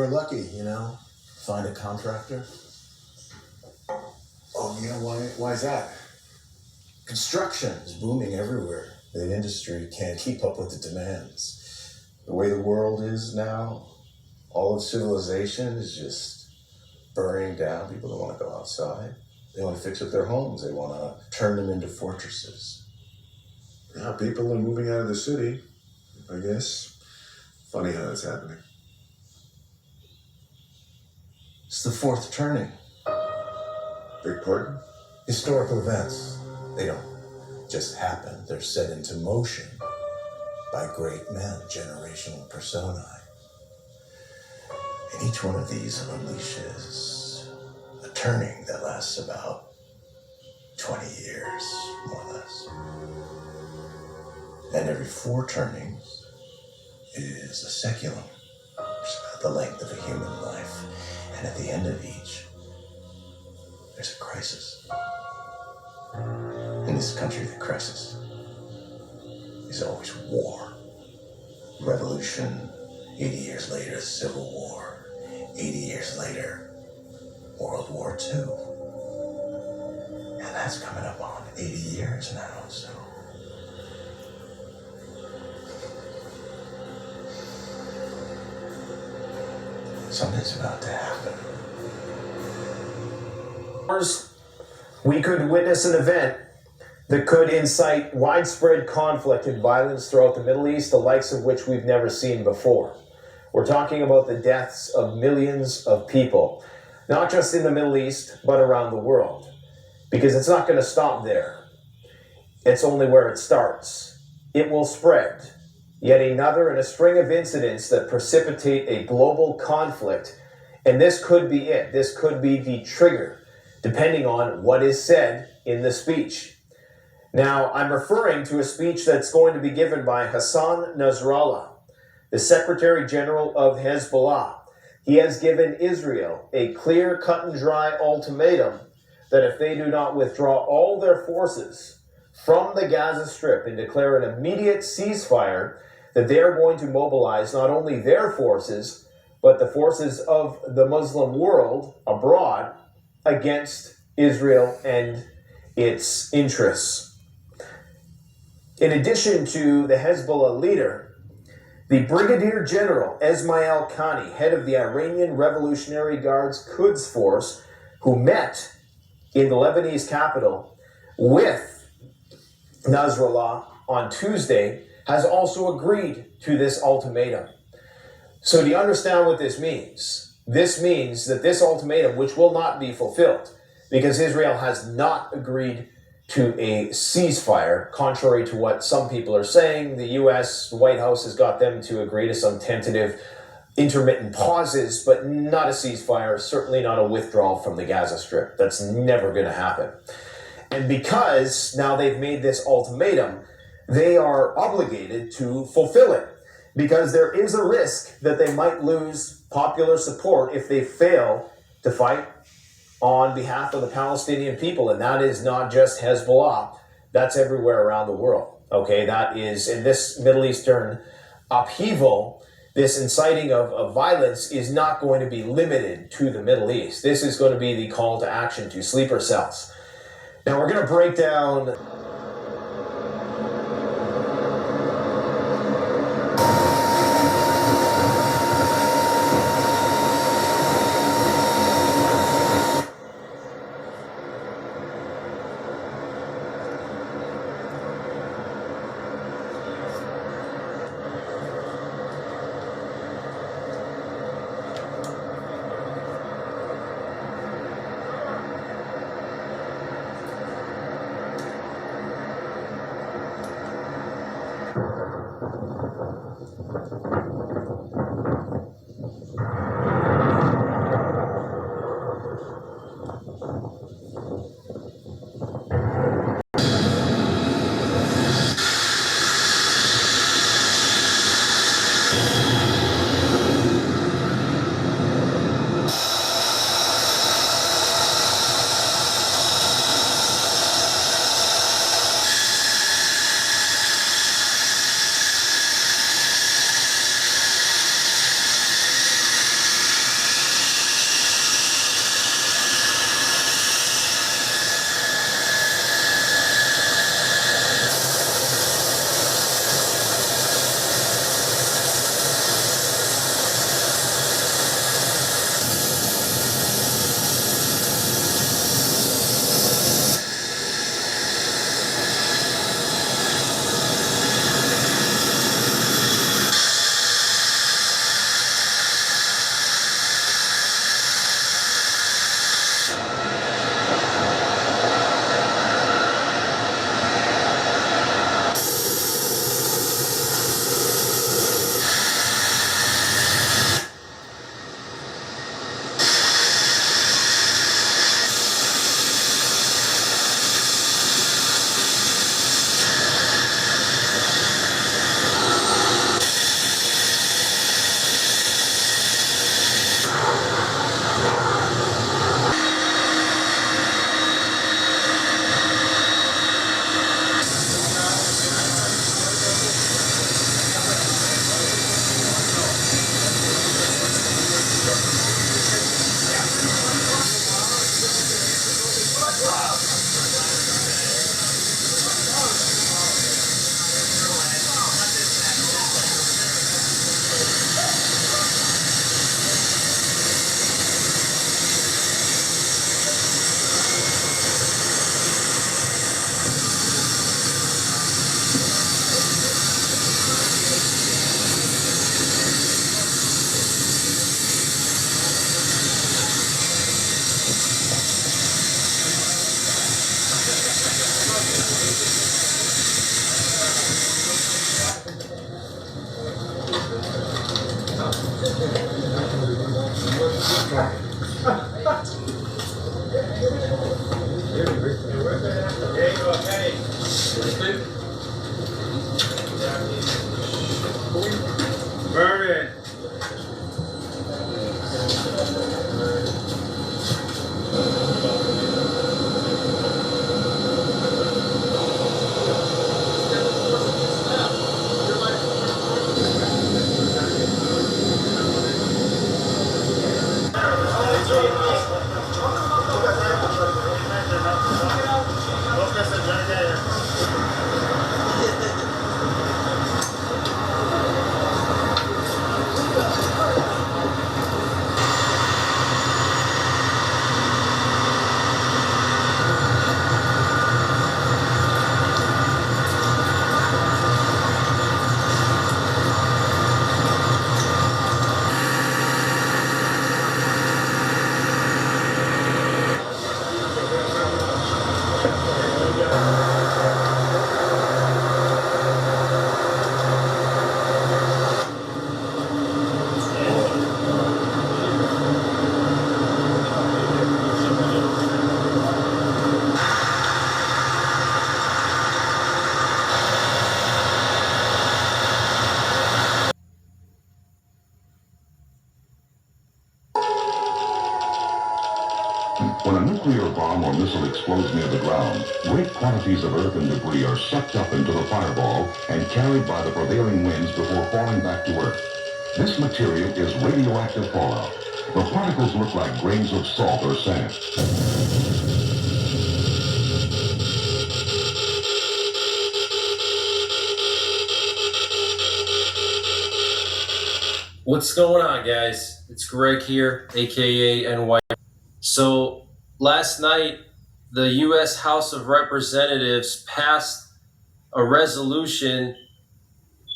we're lucky, find a contractor. Oh, why is that? Construction is booming everywhere. The industry can't keep up with the demands. The way the world is now, all of civilization is just burning down. People don't want to go outside. They want to fix up their homes. They want to turn them into fortresses. Yeah, people are moving out of the city, I guess. Funny how that's happening. It's the fourth turning. Big pardon? Historical events, they don't just happen. They're set into motion by great men, generational personae. And each one of these unleashes a turning that lasts about 20 years, more or less. And every 4 turnings is a seculum, which is about the length of a human life. And at the end of each, there's a crisis. In this country, the crisis is always war. Revolution, 80 years later, Civil War. 80 years later, World War II. And that's coming up on 80 years now, so. Something's about to happen. We could witness an event that could incite widespread conflict and violence throughout the Middle East, the likes of which we've never seen before. We're talking about the deaths of millions of people, not just in the Middle East, but around the world. Because it's not going to stop there. It's only where it starts. It will spread. Yet another in a string of incidents that precipitate a global conflict. And this could be it. This could be the trigger, depending on what is said in the speech. Now, I'm referring to a speech that's going to be given by Hassan Nasrallah, the Secretary General of Hezbollah. He has given Israel a clear, cut and dry ultimatum that if they do not withdraw all their forces from the Gaza Strip and declare an immediate ceasefire, that they are going to mobilize not only their forces, but the forces of the Muslim world abroad against Israel and its interests. In addition to the Hezbollah leader, the Brigadier General Esmail Khani, head of the Iranian Revolutionary Guard's Quds Force, who met in the Lebanese capital with Nasrallah on Tuesday, has also agreed to this ultimatum. So do you understand what this means? This means that this ultimatum, which will not be fulfilled, because Israel has not agreed to a ceasefire, contrary to what some people are saying. The U.S. White House has got them to agree to some tentative intermittent pauses, but not a ceasefire, certainly not a withdrawal from the Gaza Strip. That's never going to happen. And because now they've made this ultimatum, they are obligated to fulfill it, because there is a risk that they might lose popular support if they fail to fight on behalf of the Palestinian people. And that is not just Hezbollah, that's everywhere around the world. Okay, that is, in this Middle Eastern upheaval, this inciting of violence is not going to be limited to the Middle East. This is going to be the call to action to sleeper cells. Now we're going to break down Burn it. When a nuclear bomb or missile explodes near the ground, great quantities of earth and debris are sucked up into the fireball and carried by the prevailing winds before falling back to Earth. This material is radioactive fallout. The particles look like grains of salt or sand. What's going on, guys? It's Greg here, aka NY. So last night, the U.S. House of Representatives passed a resolution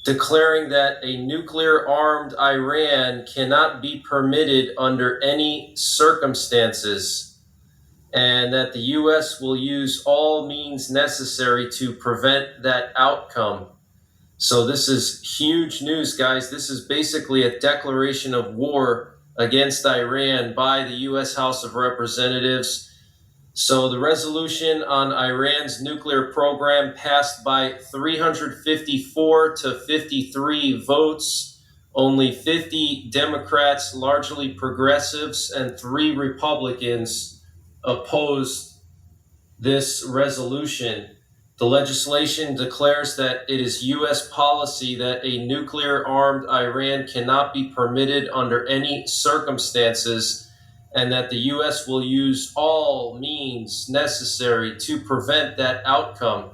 declaring that a nuclear-armed Iran cannot be permitted under any circumstances, and that the U.S. will use all means necessary to prevent that outcome. So this is huge news, guys. This is basically a declaration of war against Iran by the U.S. House of Representatives. So the resolution on Iran's nuclear program passed by 354 to 53 votes. Only 50 Democrats, largely progressives, and 3 Republicans opposed this resolution. The legislation declares that it is U.S. policy that a nuclear-armed Iran cannot be permitted under any circumstances, and that the U.S. will use all means necessary to prevent that outcome.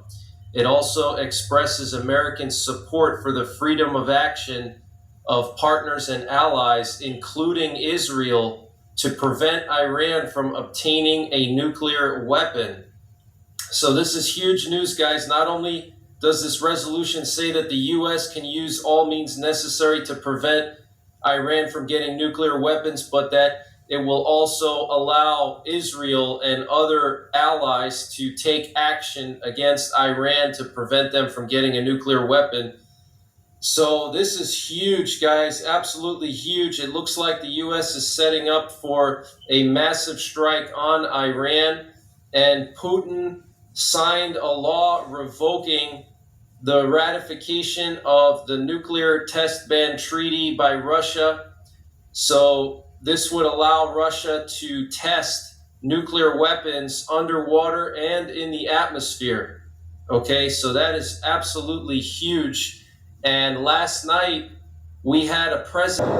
It also expresses American support for the freedom of action of partners and allies, including Israel, to prevent Iran from obtaining a nuclear weapon. So this is huge news, guys. Not only does this resolution say that the U.S. can use all means necessary to prevent Iran from getting nuclear weapons, but that it will also allow Israel and other allies to take action against Iran to prevent them from getting a nuclear weapon. So this is huge, guys, absolutely huge. It looks like the U.S. is setting up for a massive strike on Iran, and Putin signed a law revoking the ratification of the nuclear test ban treaty by Russia. So this would allow Russia to test nuclear weapons underwater and in the atmosphere. Okay, so that is absolutely huge. And last night we had a president.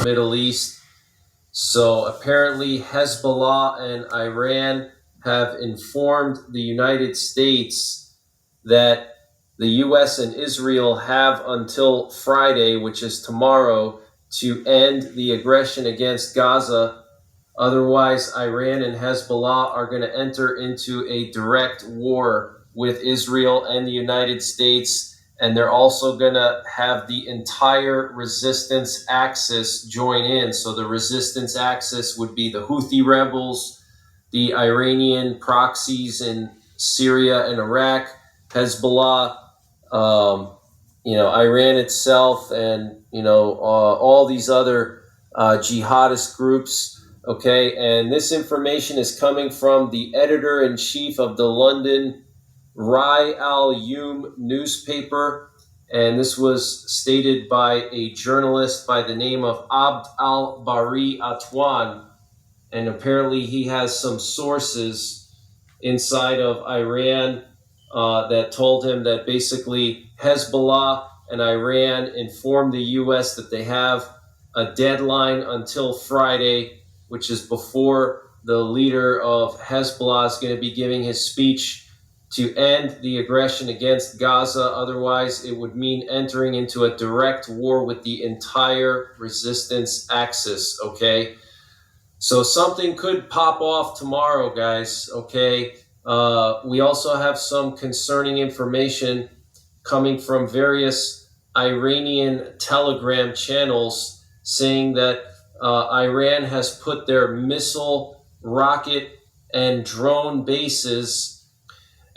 Middle East. So apparently Hezbollah and Iran have informed the United States that the US and Israel have until Friday, which is tomorrow, to end the aggression against Gaza. Otherwise, Iran and Hezbollah are going to enter into a direct war with Israel and the United States. And they're also going to have the entire resistance axis join in. So the resistance axis would be the Houthi rebels, the Iranian proxies in Syria and Iraq, Hezbollah, Iran itself, and all these other jihadist groups. Okay, and this information is coming from the editor-in-chief of the London Rai al-Yum newspaper, and this was stated by a journalist by the name of Abd al-Bari Atwan, and apparently he has some sources inside of Iran that told him that basically Hezbollah and Iran informed the U.S. that they have a deadline until Friday, which is before the leader of Hezbollah is going to be giving his speech to end the aggression against Gaza. Otherwise, it would mean entering into a direct war with the entire resistance axis, okay? So something could pop off tomorrow, guys, okay? We also have some concerning information coming from various Iranian Telegram channels saying that Iran has put their missile, rocket, and drone bases.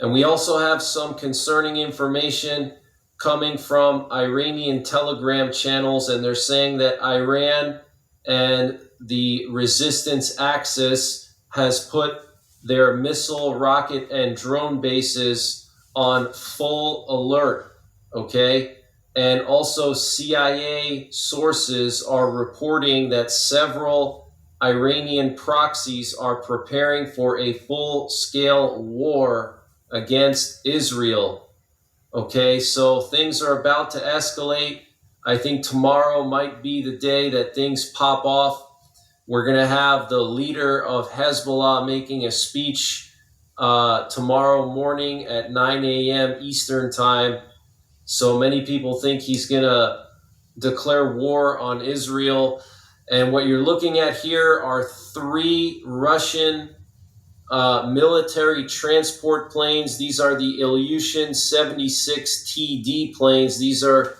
And we also have some concerning information coming from Iranian Telegram channels, and they're saying that Iran and the resistance axis has put their missile, rocket, and drone bases on full alert, okay? And also CIA sources are reporting that several Iranian proxies are preparing for a full-scale war against Israel. Okay, so things are about to escalate. I think tomorrow might be the day that things pop off. We're going to have the leader of Hezbollah making a speech tomorrow morning at 9 a.m. Eastern time. So many people think he's going to declare war on Israel. And what you're looking at here are 3 Russian military transport planes. These are the Ilyushin 76TD planes. These are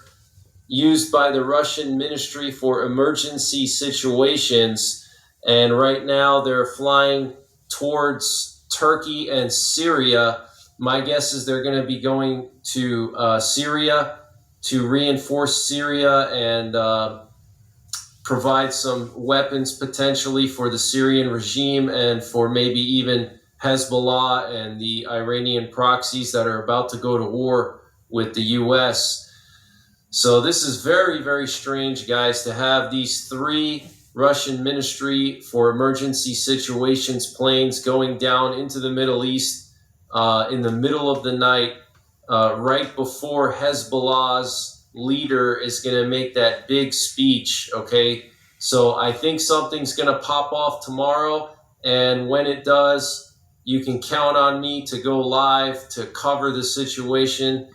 used by the Russian Ministry for Emergency Situations. And right now they're flying towards Turkey and Syria. My guess is they're going to be going to Syria to reinforce Syria and provide some weapons potentially for the Syrian regime and for maybe even Hezbollah and the Iranian proxies that are about to go to war with the U.S. So this is very, very strange, guys, to have these 3 Russian Ministry for Emergency Situations planes going down into the Middle East in the middle of the night, right before Hezbollah's leader is going to make that big speech, okay? So I think something's going to pop off tomorrow, and when it does, you can count on me to go live to cover the situation.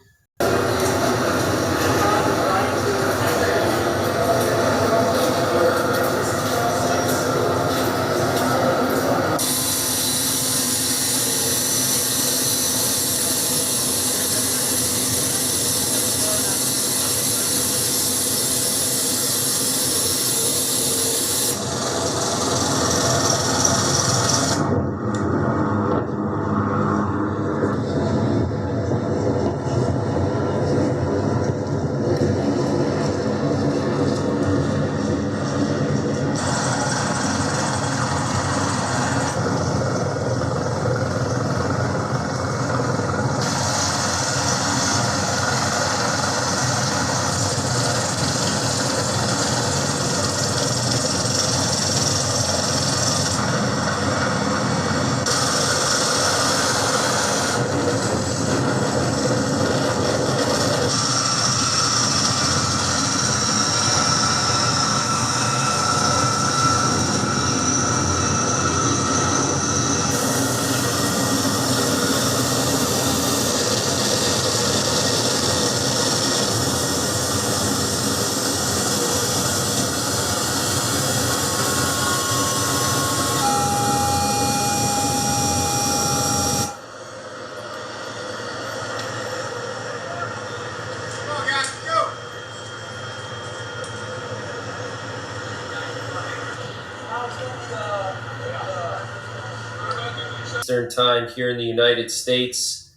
Eastern Time here in the United States,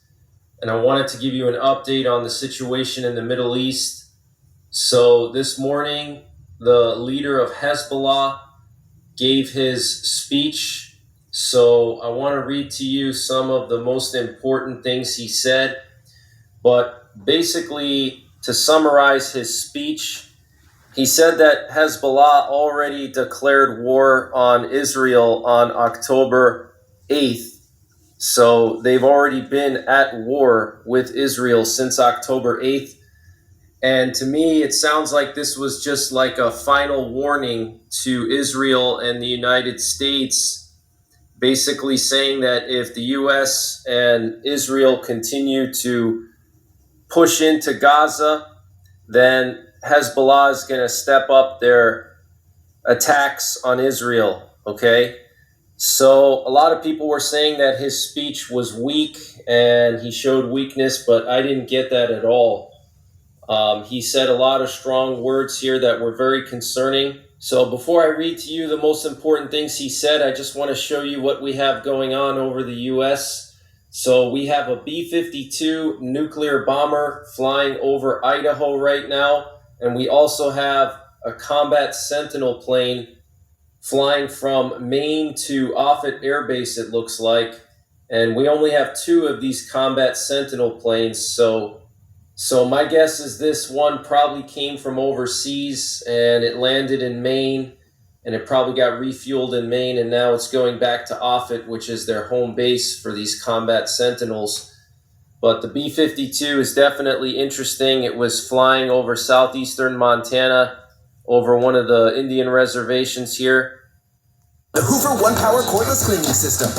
and I wanted to give you an update on the situation in the Middle East. So this morning, the leader of Hezbollah gave his speech. So I want to read to you some of the most important things he said. But basically, to summarize his speech, he said that Hezbollah already declared war on Israel on October 8th. So they've already been at war with Israel since October 8th. And to me, it sounds like this was just like a final warning to Israel and the United States, basically saying that if the US and Israel continue to push into Gaza, then Hezbollah is going to step up their attacks on Israel, okay? So a lot of people were saying that his speech was weak and he showed weakness, but I didn't get that at all. He said a lot of strong words here that were very concerning. So before I read to you the most important things he said, I just want to show you what we have going on over the U.S. So we have a B-52 nuclear bomber flying over Idaho right now, and we also have a combat Sentinel plane flying from Maine to Offutt Air Base, it looks like. And we only have 2 of these combat Sentinel planes, so my guess is this one probably came from overseas and it landed in Maine, and it probably got refueled in Maine, and now it's going back to Offutt, which is their home base for these combat Sentinels. But the B-52 is definitely interesting. It was flying over southeastern Montana, over one of the Indian reservations here. The Hoover One Power Cordless Cleaning System.